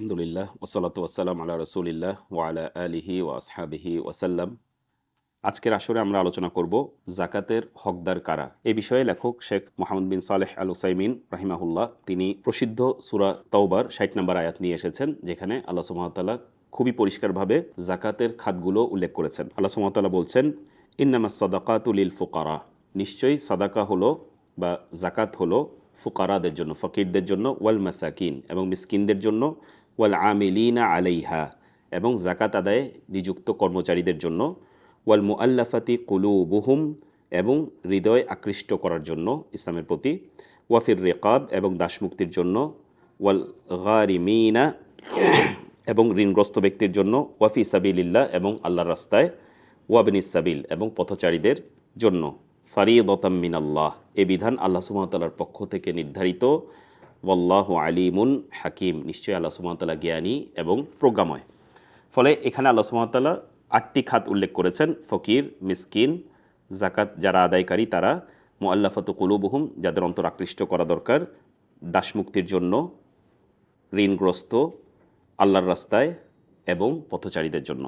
আলহামদুলিল্লাহ ওয়াসসালাতু ওয়াসসালাম আলা রাসূলিল্লাহ ওয়া আলা আলিহি ওয়া আসহাবিহি ওয়াসাল্লাম। আজকের আসরে আমরা আলোচনা করব জাকাতের হকদার কারা। এই বিষয়ে লেখক শেখ মোহাম্মদ বিন সালেহ আল উসাইমিন রাহিমাহুল্লাহ তিনি প্রসিদ্ধ সূরা তাওবার ৬০ নম্বর আয়াত নিয়ে এসেছেন, যেখানে আল্লাহ সুবহানাহু ওয়া তাআলা খুবই পরিষ্কারভাবে জাকাতের খাতগুলো উল্লেখ করেছেন। আল্লাহ সুবহানাহু ওয়া তাআলা বলছেন, ইন্নামাস সাদাকাতু লিল ফুকারা, নিশ্চয়ই সাদাকা হলো বা জাকাত হলো ফুকারাদের জন্য, ফকিরদের জন্য, ওয়াল মাসাকিন এবং মিসকিনদের জন্য, ওয়াল আমিলিনা আলাইহা এবং জাকাত আদায়ে নিযুক্ত কর্মচারীদের জন্য, ওয়াল মুআল্লাফাতি কুলুবুহুম এবং হৃদয় আকৃষ্ট করার জন্য ইসলামের প্রতি, ওয়াফির রিকাব এবং দাসমুক্তির জন্য, ওয়াল গারিমিনা এবং ঋণগ্রস্ত ব্যক্তির জন্য, ওয়াফি সাবিলিল্লাহ এবং আল্লাহর রাস্তায়, ওয়াবনিস সাবিল এবং পথচারীদের জন্য। ফারিদাতাম মিনাল্লাহ, এ বিধান আল্লাহ সুবহানাহু ওয়া তাআলার পক্ষ থেকে নির্ধারিত। ওয়াল্লাহু আলিমুন হাকিম, নিশ্চয়ই আল্লাহ সুবহানাহু ওয়া তাআলা জ্ঞানী এবং প্রজ্ঞাময়। ফলে এখানে আল্লাহ সুবহানাহু ওয়া তাআলা ৮টি খাত উল্লেখ করেছেন: ফকির, মিসকিন, জাকাত যারা আদায়কারী তারা, মুআল্লাফাতু কুলুবুহুম যাদের অন্তর আকৃষ্ট করা দরকার, দাসমুক্তির জন্য, ঋণগ্রস্ত, আল্লাহর রাস্তায় এবং পথচারীদের জন্য।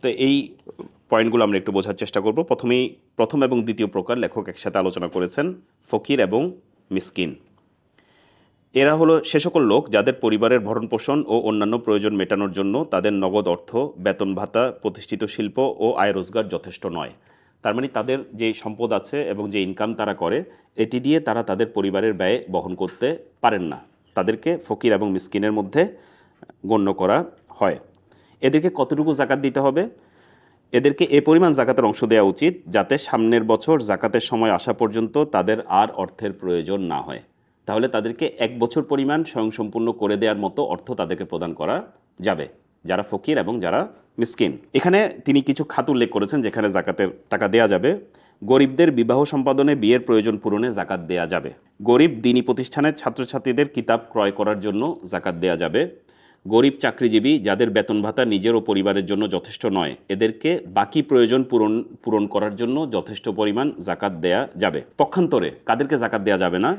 তো এই পয়েন্টগুলো আমরা একটু বোঝার চেষ্টা করব। প্রথম এবং দ্বিতীয় প্রকার লেখক একসাথে আলোচনা করেছেন, ফকির এবং মিসকিন। এরা হলো সে সকল লোক যাদের পরিবারের ভরণপোষণ ও অন্যান্য প্রয়োজন মেটানোর জন্য তাদের নগদ অর্থ, বেতন ভাতা, প্রতিষ্ঠিত শিল্প ও আয় রোজগার যথেষ্ট নয়। তার মানে তাদের যে সম্পদ আছে এবং যে ইনকাম তারা করে, এটি দিয়ে তারা তাদের পরিবারের ব্যয় বহন করতে পারেন না। তাদেরকে ফকির এবং মিসকিনের মধ্যে গণ্য করা হয়। এদেরকে কতটুকু জাকাত দিতে হবে? এদেরকে এ পরিমাণ জাকাতের অংশ দেওয়া উচিত যাতে সামনের বছর জাকাতের সময় আসা পর্যন্ত তাদের আর অর্থের প্রয়োজন না হয়। তাহলে তাদেরকে ১ বছর পরিমাণ স্বয়ংসম্পূর্ণ করে দেওয়ার মতো অর্থ তাদেরকে প্রদান করা যাবে, যারা ফকির এবং যারা মিসকিন। এখানে তিনি কিছু খাত উল্লেখ করেছেন যেখানে জাকাতের টাকা দেয়া যাবে। গরিবদের বিবাহ সম্পাদনে বিয়ের প্রয়োজন পূরণে জাকাত দেয়া যাবে। গরিব দিনী প্রতিষ্ঠানের ছাত্রছাত্রীদের কিতাব ক্রয় করার জন্য জাকাত দেয়া যাবে। গরিব চাকরিজীবী যাদের বেতন ভাতা নিজের ও পরিবারের জন্য যথেষ্ট নয়, এদেরকে বাকি প্রয়োজন পূরণ করার জন্য যথেষ্ট পরিমাণ জাকাত দেয়া যাবে। পক্ষান্তরে কাদেরকে জাকাত দেয়া যাবে না?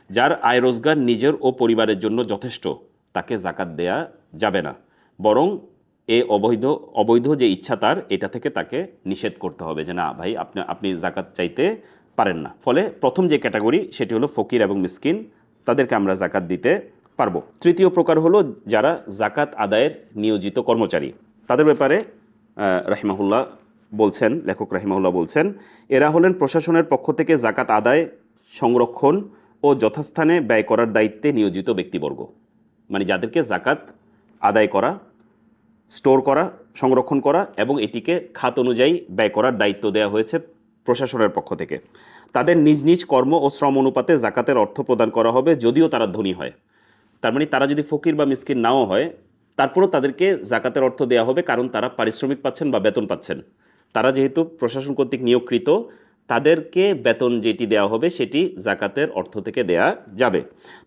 যার আয় রোজগার নিজের ও পরিবারের জন্য যথেষ্ট, তাকে জাকাত দেয়া যাবে না। বরং এ অবৈধ যে ইচ্ছা তার, এটা থেকে তাকে নিষেধ করতে হবে যে না ভাই, আপনি জাকাত চাইতে পারেন না। ফলে প্রথম যে ক্যাটাগরি সেটি হলো ফকির এবং মিসকিন, তাদেরকে আমরা জাকাত দিতে পারবো। তৃতীয় প্রকার হলো যারা জাকাত আদায়ের নিয়োজিত কর্মচারী। তাদের ব্যাপারে লেখক রাহিমাহুল্লাহ বলছেন, এরা হলেন প্রশাসনের পক্ষ থেকে জাকাত আদায়, সংরক্ষণ ও যথাস্থানে ব্যয় করার দায়িত্বে নিয়োজিত ব্যক্তিবর্গ। মানে যাদেরকে জাকাত আদায় করা, স্টোর করা, সংরক্ষণ করা এবং এটিকে খাত অনুযায়ী ব্যয় করার দায়িত্ব দেওয়া হয়েছে প্রশাসনের পক্ষ থেকে। তাদের নিজ নিজ কর্ম ও শ্রম অনুপাতে জাকাতের অর্থ প্রদান করা হবে, যদিও তারা ধনী হয়। তার মানে তারা যদি ফকির বা মিসকিন নাও হয়, তারপরেও তাদেরকে জাকাতের অর্থ দেওয়া হবে, কারণ তারা পারিশ্রমিক পাচ্ছেন বা বেতন পাচ্ছেন। তারা যেহেতু প্রশাসন কর্তৃক নিয়োগকৃত, তাদেরকে বেতন যেটি দেওয়া হবে সেটি জাকাতের অর্থ থেকে দেয়া যাবে।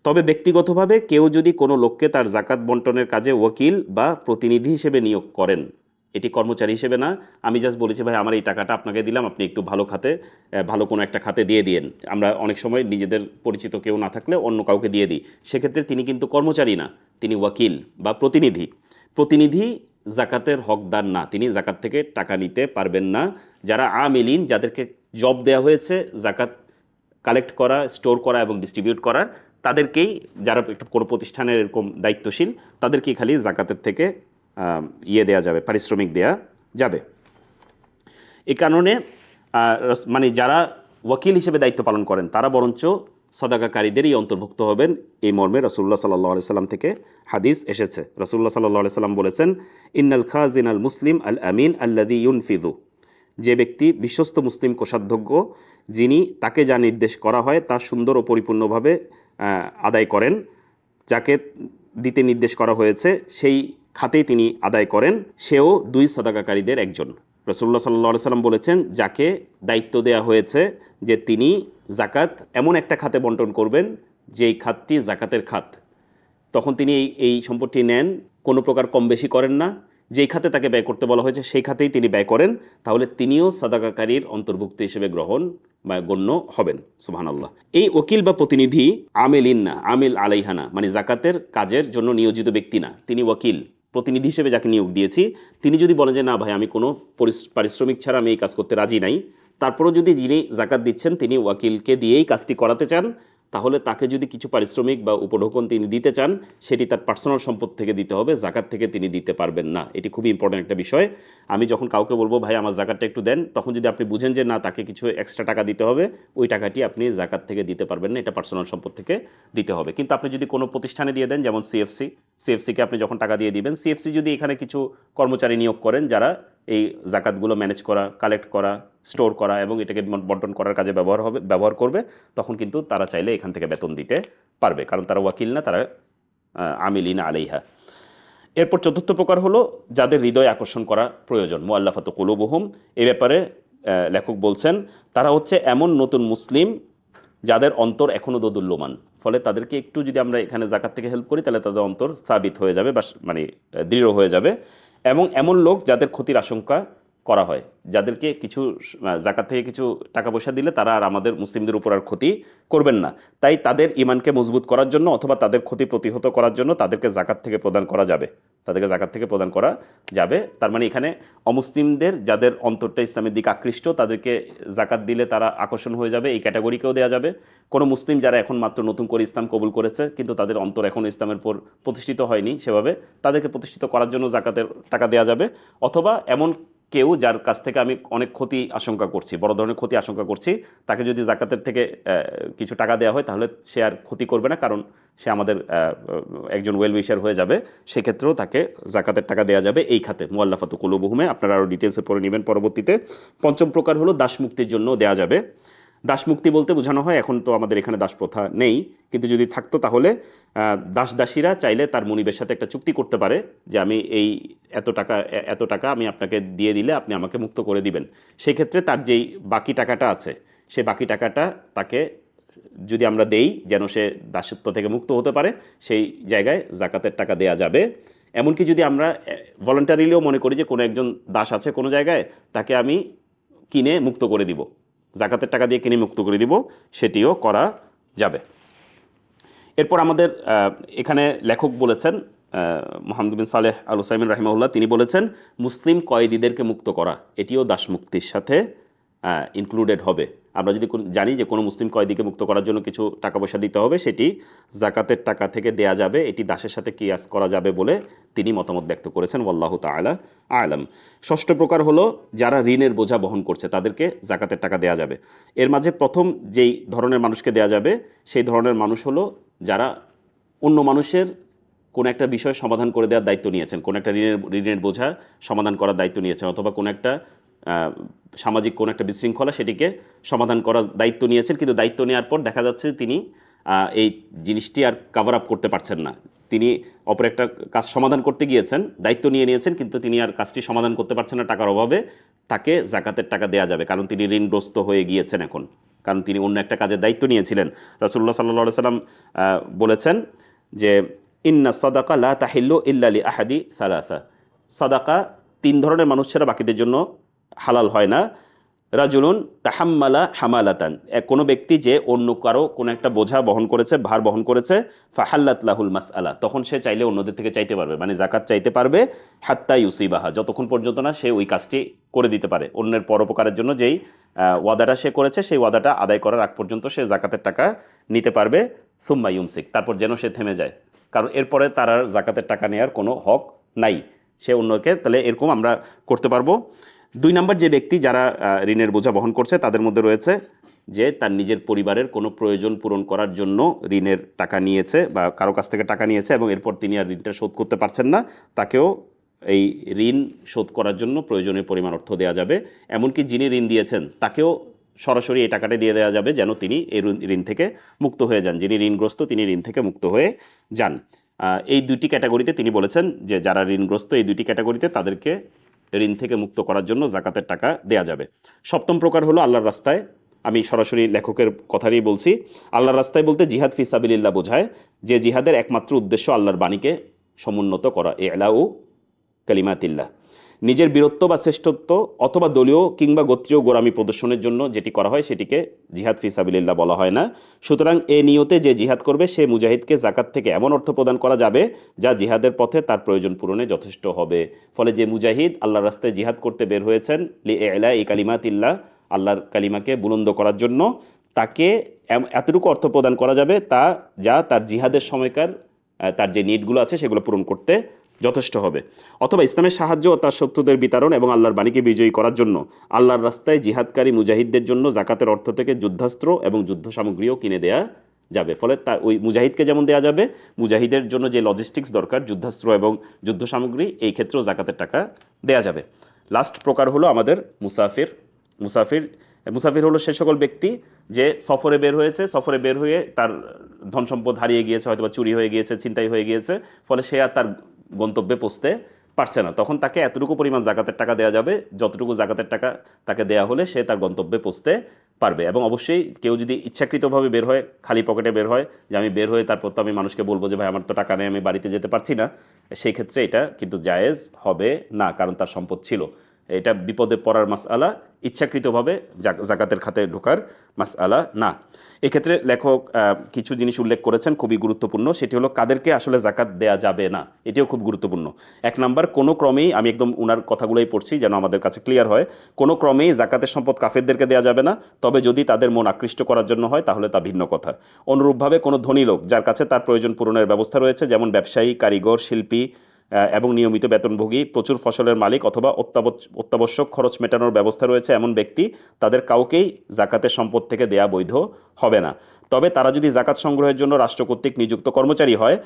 তবে ব্যক্তিগতভাবে কেউ যদি কোনো লোককে তার জাকাত বন্টনের কাজে ওয়াকিল বা প্রতিনিধি হিসেবে নিয়োগ করেন, এটি কর্মচারী হিসেবে না, আমি জাস্ট বলেছি ভাই আমার এই টাকাটা আপনাকে দিলাম, আপনি একটু ভালো কোনো একটা খাতে দিয়ে দিয়েন। আমরা অনেক সময় নিজেদের পরিচিত কেউ না থাকলে অন্য কাউকে দিয়ে দিই, সেক্ষেত্রে তিনি কিন্তু কর্মচারী না, তিনি ওয়াকিল বা প্রতিনিধি জাকাতের হকদার না, তিনি জাকাত থেকে টাকা নিতে পারবেন না। যারা আমিলিন, যাদেরকে জব দেওয়া হয়েছে জাকাত কালেক্ট করা, স্টোর করা এবং ডিস্ট্রিবিউট করা, তাদেরকেই, যারা কোনো প্রতিষ্ঠানের এরকম দায়িত্বশীল, তাদেরকেই খালি জাকাতের থেকে দেয়া যাবে, পারিশ্রমিক দেয়া যাবে। এ কারণে মানে যারা ওয়াকিল হিসেবে দায়িত্ব পালন করেন তারা বরঞ্চ সাদাকাকারীদেরই অন্তর্ভুক্ত হবেন, এই মর্মে রাসূলুল্লাহ সাল্লাল্লাহু আলাইহি সাল্লাম থেকে হাদিস এসেছে। রাসূলুল্লাহ সাল্লাল্লাহু আলাইহি সাল্লাম বলেছেন, ইন্নাল খাজিন আল মুসলিম আল আমিন আল্লাযী ইউনফিযু, যে ব্যক্তি বিশ্বস্ত মুসলিম কোষাধ্যক্ষ, যিনি তাকে যা নির্দেশ করা হয় তা সুন্দর ও পরিপূর্ণভাবে আদায় করেন, যাকে দিতে নির্দেশ করা হয়েছে সেই খাতেই তিনি আদায় করেন, সেও 2 সাদাকাকারীদের একজন। রাসূলুল্লাহ সাল্লাল্লাহু আলাইহি সাল্লাম বলেছেন, যাকে দায়িত্ব দেওয়া হয়েছে যে তিনি জাকাত এমন একটা খাতে বন্টন করবেন যেই খাতটি জাকাতের খাত, তখন তিনি এই সম্পদটি নেন, কোনো প্রকার কম বেশি করেন না, যেই খাতে তাকে ব্যয় করতে বলা হয়েছে সেই খাতেই তিনি ব্যয় করেন, তাহলে তিনিও সাদাকাকারীর অন্তর্ভুক্ত হিসেবে গ্রহণ বা গণ্য হবেন। সুবহানাল্লাহ। এই ওকিল বা প্রতিনিধি আমেলিন না, আমিল আলাইহানা, মানে জাকাতের কাজের জন্য নিয়োজিত ব্যক্তি না, তিনি ওকিল, প্রতিনিধি হিসেবে যাকে নিয়োগ দিয়েছি, তিনি যদি বলেন যে না ভাই আমি কোনো পারিশ্রমিক ছাড়া আমি এই কাজ করতে রাজি নাই, তারপরেও যদি যিনি জাকাত দিচ্ছেন তিনি ওয়াকিলকে দিয়েই কাজটি করাতে চান, তাহলে তাকে যদি কিছু পারিশ্রমিক বা উপঢৌকন তিনি দিতে চান, সেটি তার পার্সোনাল সম্পদ থেকে দিতে হবে, জাকাত থেকে তিনি দিতে পারবেন না। এটি খুবই ইম্পর্ট্যান্ট একটা বিষয়। আমি যখন কাউকে বলবো ভাই আমার জাকাতটা একটু দেন, তখন যদি আপনি বুঝেন যে না তাকে কিছু এক্সট্রা টাকা দিতে হবে, ওই টাকাটি আপনি জাকাত থেকে দিতে পারবেন না, এটা পার্সোনাল সম্পদ থেকে দিতে হবে। কিন্তু আপনি যদি কোনো প্রতিষ্ঠানে দিয়ে দেন, যেমন সিএফসিকে আপনি যখন টাকা দিয়ে দিবেন, সিএফসি যদি এখানে কিছু কর্মচারী নিয়োগ করেন যারা এই জাকাতগুলো ম্যানেজ করা, কালেক্ট করা, স্টোর করা এবং এটাকে বন্টন করার কাজে ব্যবহার করবে, তখন কিন্তু তারা চাইলে এখান থেকে বেতন দিতে পারবে, কারণ তারা ওয়াকিল না, তারা আমিলিনা আলাইহা। এরপর চতুর্থ প্রকার হলো যাদের হৃদয় আকর্ষণ করা প্রয়োজন, মুআল্লাফাতু কুলুবুহুম। এই ব্যাপারে লেখক বলছেন তারা হচ্ছে এমন নতুন মুসলিম যাদের অন্তর এখনও দোদুল্যমান, ফলে তাদেরকে একটু যদি আমরা এখানে জাকাত থেকে হেল্প করি তাহলে তাদের অন্তর সাবিত হয়ে যাবে বা মানে দৃঢ় হয়ে যাবে। এবং এমন লোক যাদের ক্ষতির আশঙ্কা করা হয়, যাদেরকে কিছু জাকাত থেকে কিছু টাকা পয়সা দিলে তারা আর আমাদের মুসলিমদের উপর আর ক্ষতি করবেন না, তাই তাদের ইমানকে মজবুত করার জন্য অথবা তাদের ক্ষতি প্রতিহত করার জন্য তাদেরকে জাকাত থেকে প্রদান করা যাবে, তাদেরকে জাকাত থেকে প্রদান করা যাবে। তার মানে এখানে অমুসলিমদের যাদের অন্তরটা ইসলামের দিকে আকৃষ্ট, তাদেরকে জাকাত দিলে তারা আকর্ষণ হয়ে যাবে, এই ক্যাটাগরিকেও দেওয়া যাবে। কোনো মুসলিম যারা এখন মাত্র নতুন করে ইসলাম কবুল করেছে কিন্তু তাদের অন্তর এখন ইসলামের উপর প্রতিষ্ঠিত হয়নি সেভাবে, তাদেরকে প্রতিষ্ঠিত করার জন্য জাকাতের টাকা দেওয়া যাবে। অথবা এমন কেউ যার কাছ থেকে আমি অনেক ক্ষতি আশঙ্কা করছি, বড় ধরনের ক্ষতি আশঙ্কা করছি, তাকে যদি জাকাতের থেকে কিছু টাকা দেওয়া হয় তাহলে সে আর ক্ষতি করবে না, কারণ সে আমাদের একজন ওয়েল উইশার হয়ে যাবে, সেক্ষেত্রেও তাকে জাকাতের টাকা দেওয়া যাবে এই খাতে, মুআল্লাফাতু কুলুবুহুমে। আপনারা আরও ডিটেলসে পড়ে নেবেন পরবর্তীতে। পঞ্চম প্রকার হলো দাস মুক্তির জন্য দেওয়া যাবে। দাস মুক্তি বলতে বোঝানো হয়, এখন তো আমাদের এখানে দাস প্রথা নেই, কিন্তু যদি থাকতো তাহলে দাসীরা চাইলে তার মনিবের সাথে একটা চুক্তি করতে পারে যে আমি এই এত টাকা আমি আপনাকে দিয়ে দিলে আপনি আমাকে মুক্ত করে দিবেন। সেক্ষেত্রে তার যেই বাকি টাকাটা আছে, সে বাকি টাকাটা তাকে যদি আমরা দেই যেন সে দাসত্ব থেকে মুক্ত হতে পারে, সেই জায়গায় জাকাতের টাকা দেয়া যাবে। এমনকি যদি আমরা ভলান্টারিলিও মনে করি যে কোনো একজন দাস আছে কোনো জায়গায়, তাকে আমি কিনে মুক্ত করে দিব, জাকাতের টাকা দিয়ে কিনে মুক্ত করে দিব, সেটিও করা যাবে। এরপর আমাদের এখানে লেখক বলেছেন, মোহাম্মদ বিন সালেহ আল উসাইমিন রাহিমাহুল্লাহ, তিনি বলেছেন মুসলিম কয়েদিদেরকে মুক্ত করা এটিও দাস মুক্তির সাথে ইনক্লুডেড হবে। আমরা যদি জানি যে কোনো মুসলিম কয়েদিকে মুক্ত করার জন্য কিছু টাকা পয়সা দিতে হবে, সেটি জাকাতের টাকা থেকে দেয়া যাবে, এটি দাসের সাথে কিয়াস করা যাবে বলে তিনি মতামত ব্যক্ত করেছেন। ওয়াল্লাহু তাআলা আ'লাম। ষষ্ঠ প্রকার হলো যারা ঋণের বোঝা বহন করছে, তাদেরকে জাকাতের টাকা দেয়া যাবে। এর মাঝে প্রথম যেই ধরনের মানুষকে দেয়া যাবে সেই ধরনের মানুষ হলো যারা অন্য মানুষের কোনো একটা বিষয় সমাধান করে দেওয়ার দায়িত্ব নিয়েছেন, কোনো একটা ঋণের বোঝা সমাধান করার দায়িত্ব নিয়েছেন, অথবা কোনো একটা সামাজিক কোনো একটা বিশৃঙ্খলা সেটিকে সমাধান করার দায়িত্ব নিয়েছেন, কিন্তু দায়িত্ব নেওয়ার পর দেখা যাচ্ছে তিনি এই জিনিসটি আর কাভার আপ করতে পারছেন না। তিনি অপর একটা কাজ সমাধান করতে গিয়েছেন, দায়িত্ব নিয়েছেন, কিন্তু তিনি আর কাজটি সমাধান করতে পারছেন না টাকার অভাবে, তাকে জাকাতের টাকা দেয়া যাবে, কারণ তিনি ঋণগ্রস্ত হয়ে গিয়েছেন এখন, কারণ তিনি অন্য একটা কাজের দায়িত্ব নিয়েছিলেন। রাসূলুল্লাহ সাল্লাল্লাহু আলাইহি সাল্লাম বলেছেন যে ইন্না সাদাকা লা তাহিল্লু ইল্লা লি আহাদি সালাসা, সাদাকা তিন ধরনের মানুষ ছাড়া বাকিদের জন্য হালাল হয় না। রাজুলুন তাহাম্মালা হামালাতান, কোনো ব্যক্তি যে অন্য কারো কোনো একটা বোঝা বহন করেছে, ভার বহন করেছে, ফাহাল্লাত লাহুল মাসআলা, তখন সে চাইলে অন্যদের থেকে চাইতে পারবে, মানে জাকাত চাইতে পারবে, হাত্তা ইউসিবাহা, যতক্ষণ পর্যন্ত না সে ওই কাজটি করে দিতে পারে। অন্যের পরোপকারের জন্য যেই ওয়াদাটা সে করেছে সেই ওয়াদাটা আদায় করার আগ পর্যন্ত সে জাকাতের টাকা নিতে পারবে। সুম্মা ইউমসিক, তারপর যেন সে থেমে যায়, কারণ এরপরে তার আর জাকাতের টাকা নেওয়ার কোনো হক নাই, সে অন্যকে, তাহলে এরকম আমরা করতে পারবো। দুই নম্বর যে ব্যক্তি যারা ঋণের বোঝা বহন করছে তাদের মধ্যে রয়েছে যে তার নিজের পরিবারের কোনো প্রয়োজন পূরণ করার জন্য ঋণের টাকা নিয়েছে বা কারো কাছ থেকে টাকা নিয়েছে এবং এরপর তিনি আর ঋণটা শোধ করতে পারছেন না, তাকেও এই ঋণ শোধ করার জন্য প্রয়োজনীয় পরিমাণ অর্থ দেওয়া যাবে। এমনকি যিনি ঋণ দিয়েছেন তাকেও সরাসরি এই টাকাটা দিয়ে দেওয়া যাবে যেন তিনি এই ঋণ থেকে মুক্ত হয়ে যান, যিনি ঋণগ্রস্ত তিনি ঋণ থেকে মুক্ত হয়ে যান। এই দুইটি ক্যাটাগরিতে তিনি বলেছেন যে যারা ঋণগ্রস্ত এই দুইটি ক্যাটাগরিতে তাদেরকে ঋণ থেকে মুক্ত করার জন্য জাকাতের টাকা দেয়া যাবে। সপ্তম প্রকার হলো আল্লাহর রাস্তায়, আমি সরাসরি লেখকের কথাই বলছি, আল্লাহর রাস্তায় বলতে জিহাদ ফি সাবিলিল্লাহ বোঝায়, যে জিহাদের একমাত্র উদ্দেশ্য আল্লাহর বাণীকে সমুন্নত করা, ইলাউ কালিমাতিল্লাহ। নিজের বীরত্ব বা শ্রেষ্ঠত্ব অথবা দলীয় কিংবা গোত্রীয় গোড়ামি প্রদর্শনের জন্য যেটি করা হয় সেটিকে জিহাদ ফি সাবিলিল্লাহ বলা হয় না। সুতরাং এ নিয়তে যে জিহাদ করবে সে মুজাহিদকে জাকাত থেকে এমন অর্থ প্রদান করা যাবে যা জিহাদের পথে তার প্রয়োজন পূরণে যথেষ্ট হবে। ফলে যে মুজাহিদ আল্লাহর রাস্তায় জিহাদ করতে বের হয়েছেন লিইলা ই কালিমাতিল্লাহ, আল্লাহর কালিমাকে বুলন্দ করার জন্য, তাকে এতটুকু অর্থ প্রদান করা যাবে যা তার জিহাদের সময়কার তার যে নিডগুলো আছে সেগুলো পূরণ করতে যথেষ্ট হবে। অথবা ইসলামের সাহায্য ও তার শত্রুদের বিতরণ এবং আল্লাহর বাণীকে বিজয়ী করার জন্য আল্লাহর রাস্তায় জিহাদকারী মুজাহিদদের জন্য জাকাতের অর্থ থেকে যুদ্ধাস্ত্র এবং যুদ্ধ সামগ্রীও কিনে দেয়া যাবে। ফলে তার ওই মুজাহিদকে যেমন দেয়া যাবে, মুজাহিদের জন্য যে লজিস্টিক্স দরকার যুদ্ধাস্ত্র এবং যুদ্ধ সামগ্রী, এই ক্ষেত্রেও জাকাতের টাকা দেয়া যাবে। লাস্ট প্রকার হলো আমাদের মুসাফির। মুসাফির হলো সে সকল ব্যক্তি যে সফরে বের হয়েছে, সফরে বের হয়ে তার ধন সম্পদ হারিয়ে গিয়েছে, হয়তো বা চুরি হয়ে গিয়েছে, ছিনতাই হয়ে গিয়েছে, ফলে সে আর তার গন্তব্যে পৌঁছতে পারছে না। তখন তাকে এতটুকু পরিমাণ জাকাতের টাকা দেওয়া যাবে যতটুকু জাকাতের টাকা তাকে দেয়া হলে সে তার গন্তব্যে পৌঁছতে পারবে। এবং অবশ্যই কেউ যদি ইচ্ছাকৃতভাবে বের হয়, খালি পকেটে বের হয়, যে আমি বের হয়ে তারপর তো আমি মানুষকে বলবো যে ভাই আমার তো টাকা নেই, আমি বাড়িতে যেতে পারছি না, সেই ক্ষেত্রে এটা কিন্তু জায়েজ হবে না, কারণ তার সম্পদ ছিল। এটা বিপদে পড়ার মাসআলা, ইচ্ছাকৃতভাবে জাকাতের খাতে ঢোকার মাসআলা না। এক্ষেত্রে লেখক কিছু জিনিস উল্লেখ করেছেন খুবই গুরুত্বপূর্ণ, সেটি হলো কাদেরকে আসলে জাকাত দেয়া যাবে না, এটিও খুব গুরুত্বপূর্ণ। এক নাম্বার, কোনো ক্রমেই, আমি একদম উনার কথাগুলোই পড়ছি যেন আমাদের কাছে ক্লিয়ার হয়, কোনো ক্রমেই জাকাতের সম্পদ কাফেরদেরকে দেওয়া যাবে না, তবে যদি তাদের মন আকৃষ্ট করার জন্য হয় তাহলে তা ভিন্ন কথা। অনুরূপভাবে কোনো ধনী লোক যার কাছে তার প্রয়োজন পূরণের ব্যবস্থা রয়েছে, যেমন ব্যবসায়ী, কারিগর, শিল্পী এবং নিয়মিত বেতনভোগী, প্রচুর ফসলের মালিক অথবা অত্যাবশ্যক খরচ মেটানোর ব্যবস্থা রয়েছে এমন ব্যক্তি, তাদের কাউকেই জাকাতের সম্পদ থেকে দেয়া বৈধ হবে না। তবে তারা যদি জাকাত সংগ্রহের জন্য রাষ্ট্র কর্তৃক নিযুক্ত কর্মচারী হয়,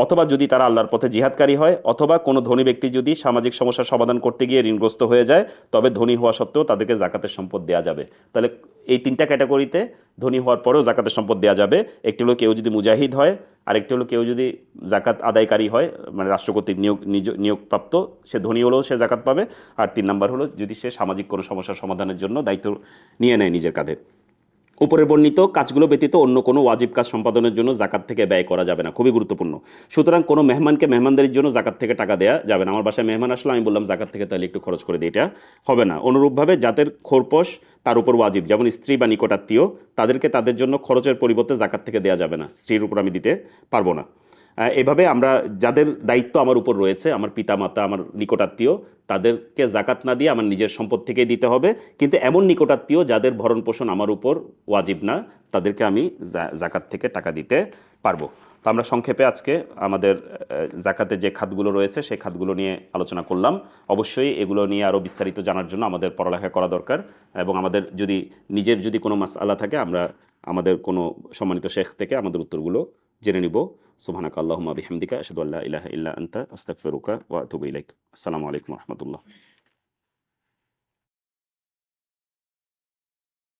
অথবা যদি তারা আল্লাহর পথে জিহাদকারী হয়, অথবা কোনো ধনী ব্যক্তি যদি সামাজিক সমস্যার সমাধান করতে গিয়ে ঋণগ্রস্ত হয়ে যায়, তবে ধনী হওয়া সত্ত্বেও তাদেরকে জাকাতের সম্পদ দেওয়া যাবে। তাহলে এই তিনটা ক্যাটাগরিতে ধনী হওয়ার পরেও জাকাতের সম্পদ দেওয়া যাবে। একটি হলো কেউ যদি মুজাহিদ হয়, আরেকটি হলো কেউ যদি জাকাত আদায়কারী হয়, মানে রাষ্ট্র কর্তৃক নিয়োগপ্রাপ্ত, সে ধনী হলেও সে জাকাত পাবে। আর 3 নাম্বার হলো যদি সে সামাজিক কোনো সমস্যার সমাধানের জন্য দায়িত্ব নিয়ে নেয় নিজের কাঁধে। উপরের বর্ণিত কাজগুলো ব্যতীত অন্য কোনো ওয়াজিব কাজ সম্পাদনের জন্য জাকাত থেকে ব্যয় করা যাবে না, খুবই গুরুত্বপূর্ণ। সুতরাং কোনো মেহমানকে মেহমানদারির জন্য জাকাত থেকে টাকা দেওয়া যাবে না। আমার বাসায় মেহমান আসলে আমি বললাম জাকাত থেকে তাহলে একটু খরচ করে দিই, এটা হবে না। অনুরূপভাবে যাদের খোরপোশ তার উপর ওয়াজিব, যেমন স্ত্রী বা নিকটাত্মীয়, তাদেরকে তাদের জন্য খরচের পরিবর্তে জাকাত থেকে দেওয়া যাবে না, স্ত্রীর উপর আমি দিতে পারবো না। এভাবে আমরা যাদের দায়িত্ব আমার উপর রয়েছে, আমার পিতামাতা, আমার নিকটাত্মীয়, তাদেরকে জাকাত না দিয়ে আমার নিজের সম্পদ থেকে দিতে হবে। কিন্তু এমন নিকটাত্মীয় যাদের ভরণ পোষণ আমার উপর ওয়াজিব না, তাদেরকে আমি জাকাত থেকে টাকা দিতে পারবো। তো আমরা সংক্ষেপে আজকে আমাদের জাকাতের যে খাতগুলো রয়েছে সেই খাতগুলো নিয়ে আলোচনা করলাম। অবশ্যই এগুলো নিয়ে আরও বিস্তারিত জানার জন্য আমাদের পড়ালেখা করা দরকার, এবং আমাদের নিজের যদি কোনো মাসআলা থাকে আমরা আমাদের কোনো সম্মানিত শেখ থেকে আমাদের উত্তরগুলো জেনে নিব। সুবহানাকা আল্লাহুম্মা বিহামদিকা আশহাদু আল্লা ইলাহা ইল্লা আনতা আস্তাগফিরুকা ওয়া আতুবু ইলাইক। আসসালামু আলাইকুম ওয়া রাহমাতুল্লাহ।